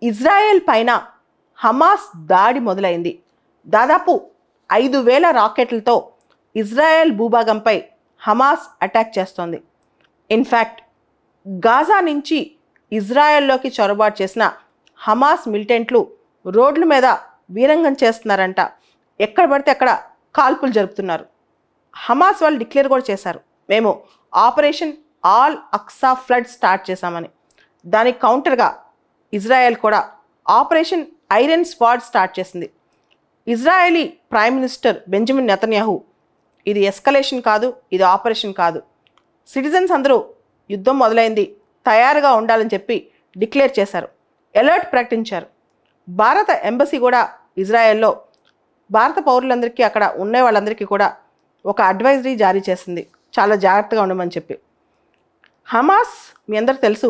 Israel పైన Hamas దాడి మొదలైంది. దాదాపు 5,000 రాకెట్లతో ఇజ్రాయెల్ భూభాగంపై హమాస్ అటాక్ చేస్తోంది. ఇన్ఫ్యాక్ట్ గాజా నుంచి ఇజ్రాయెల్లోకి చొరబాటు చేసిన హమాస్ మిలిటెంట్లు రోడ్ల మీద వీరంగం చేస్తున్నారంట. ఎక్కడ పడితే అక్కడ కాల్పులు జరుపుతున్నారు. హమాస్ వాళ్ళు డిక్లేర్ కూడా చేశారు, మేము operation Al Aqsa Flood start చేశామని. దానికి కౌంటర్గా ఇజ్రాయెల్ కూడా ఆపరేషన్ ఐరన్ స్వాడ్ స్టార్ట్ చేసింది. Israeli prime minister Benjamin Netanyahu ఇది ఎస్కలేషన్ కాదు, ఇది ఆపరేషన్ కాదు, సిటిజన్స్ అందరూ యుద్ధం మొదలైంది, తయారుగా ఉండాలని చెప్పి డిక్లేర్ చేశారు, అలర్ట్ ప్రకటించారు. భారత ఎంబసీ కూడా ఇజ్రాయెల్లో భారత పౌరులందరికీ అక్కడ ఉండే వాళ్ళందరికీ కూడా ఒక అడ్వైజరీ జారీ చేసింది, చాలా జాగ్రత్తగా ఉండమని చెప్పి. హమాస్ మీ అందరూ తెలుసు,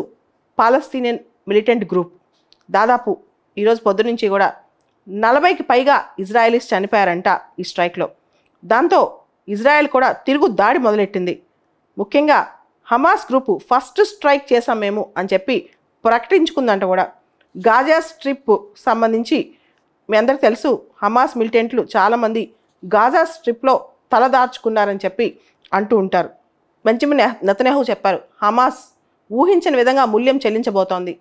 పాలస్తీనియన్ మిలిటెంట్ గ్రూప్. దాదాపు ఈరోజు పొద్దునుంచి కూడా 40కి పైగా ఇజ్రాయలీస్ చనిపోయారంట ఈ స్ట్రైక్లో. దాంతో ఇజ్రాయెల్ కూడా తిరుగు దాడి మొదలెట్టింది. ముఖ్యంగా హమాస్ గ్రూపు ఫస్ట్ స్ట్రైక్ చేశాం మేము అని చెప్పి ప్రకటించుకుందంట కూడా. గాజా స్ట్రిప్ సంబంధించి మీ అందరికి తెలుసు, హమాస్ మిలిటెంట్లు చాలామంది గాజా స్ట్రిప్లో తలదార్చుకున్నారని చెప్పి అంటూ ఉంటారు. బెంజమిన్ నెతన్యాహు చెప్పారు, హమాస్ ఊహించని విధంగా మూల్యం చెల్లించబోతోంది,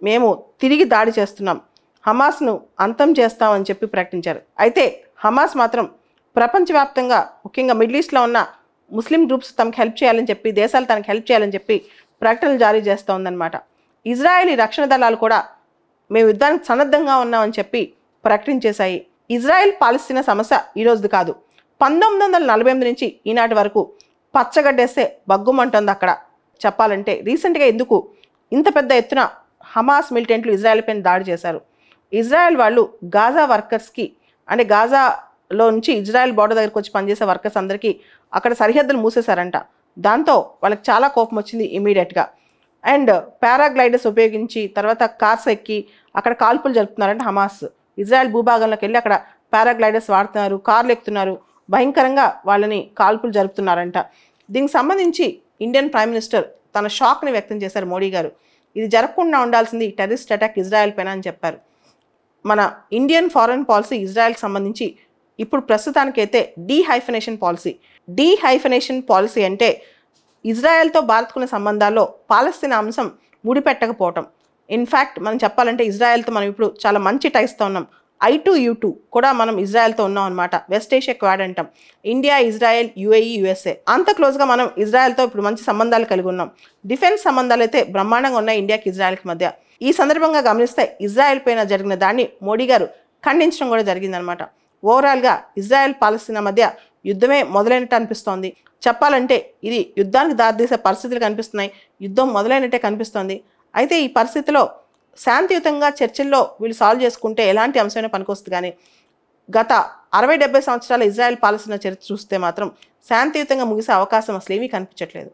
మేము తిరిగి దాడి చేస్తున్నాం, హమాస్ను అంతం చేస్తామని చెప్పి ప్రకటించారు. అయితే హమాస్ మాత్రం ప్రపంచవ్యాప్తంగా ముఖ్యంగా మిడిల్ ఈస్ట్లో ఉన్న ముస్లిం గ్రూప్స్ తమకు హెల్ప్ చేయాలని చెప్పి, దేశాలు తనకు హెల్ప్ చేయాలని చెప్పి ప్రకటనలు జారీ చేస్తూ ఉందన్నమాట. ఇజ్రాయేలీ రక్షణ దళాలు కూడా మేము యుద్ధానికి సన్నద్ధంగా ఉన్నామని చెప్పి ప్రకటించేశాయి. ఇజ్రాయెల్ పాలస్తీనా సమస్య ఈరోజుది కాదు, 1948 నుంచి ఈనాటి వరకు పచ్చగడ్డేస్తే బగ్గుమంటుంది అక్కడ. చెప్పాలంటే రీసెంట్గా ఎందుకు ఇంత పెద్ద ఎత్తున హమాస్ మిలిటెంట్లు ఇజ్రాయెల్ పైన దాడి చేశారు? ఇజ్రాయెల్ వాళ్ళు గాజా వర్కర్స్కి, అంటే గాజాలో నుంచి ఇజ్రాయెల్ బార్డర్ దగ్గరికి వచ్చి పనిచేసే వర్కర్స్ అందరికీ అక్కడ సరిహద్దులు మూసేశారంట. దాంతో వాళ్ళకి చాలా కోపం వచ్చింది ఇమీడియట్గా. అండ్ పారాగ్లైడర్స్ ఉపయోగించి తర్వాత కార్స్ ఎక్కి అక్కడ కాల్పులు జరుపుతున్నారంట హమాస్. ఇజ్రాయెల్ భూభాగంలోకి వెళ్ళి అక్కడ పారాగ్లైడర్స్ వాడుతున్నారు, కార్లు ఎక్కుతున్నారు, భయంకరంగా వాళ్ళని కాల్పులు జరుపుతున్నారంట. దీనికి సంబంధించి ఇండియన్ ప్రైమ్ మినిస్టర్ తన షాక్ని వ్యక్తం చేశారు మోడీ గారు. ఇది జరగకుండా ఉండాల్సింది టెర్రరిస్ట్ అటాక్ ఇజ్రాయెల్ పైన అని చెప్పారు. మన ఇండియన్ ఫారెన్ పాలసీ ఇజ్రాయెల్కి సంబంధించి ఇప్పుడు ప్రస్తుతానికైతే డీహైఫనేషన్ పాలసీ అంటే ఇజ్రాయెల్తో భారత్కున్న సంబంధాల్లో పాలస్తీనా అంశం ముడిపెట్టకపోవటం. ఇన్ఫ్యాక్ట్ మనం చెప్పాలంటే ఇజ్రాయెల్తో మనం ఇప్పుడు చాలా మంచి టైస్తో ఉన్నాం. I2U2 కూడా మనం ఇజ్రాయెల్తో ఉన్నాం అనమాట. వెస్ట్ ఏషియా క్వాడ్ అంటాం. ఇండియా, ఇజ్రాయెల్, UAE, USA అంత క్లోజ్గా మనం ఇజ్రాయెల్తో ఇప్పుడు మంచి సంబంధాలు కలిగి ఉన్నాం. డిఫెన్స్ సంబంధాలు అయితే బ్రహ్మాండంగా ఉన్నాయి ఇండియాకి ఇజ్రాయెల్కి మధ్య. ఈ సందర్భంగా గమనిస్తే ఇజ్రాయెల్ పైన జరిగిన దాన్ని మోడీ గారు ఖండించడం కూడా జరిగిందనమాట. ఓవరాల్గా ఇజ్రాయెల్ పాలస్తీనా మధ్య యుద్ధమే మొదలైనట్టు అనిపిస్తోంది. చెప్పాలంటే ఇది యుద్ధానికి దారితీసే పరిస్థితులు కనిపిస్తున్నాయి, యుద్ధం మొదలైనట్టే కనిపిస్తోంది. అయితే ఈ పరిస్థితిలో శాంతియుతంగా చర్చల్లో వీళ్ళు సాల్వ్ చేసుకుంటే ఎలాంటి అంశమైనా పనికొస్తుంది. కానీ గత 60-70 సంవత్సరాల ఇజ్రాయెల్ పాలస్తీనా చరిత్ర చూస్తే మాత్రం శాంతియుతంగా ముగిసే అవకాశం అసలు ఏమీ కనిపించట్లేదు.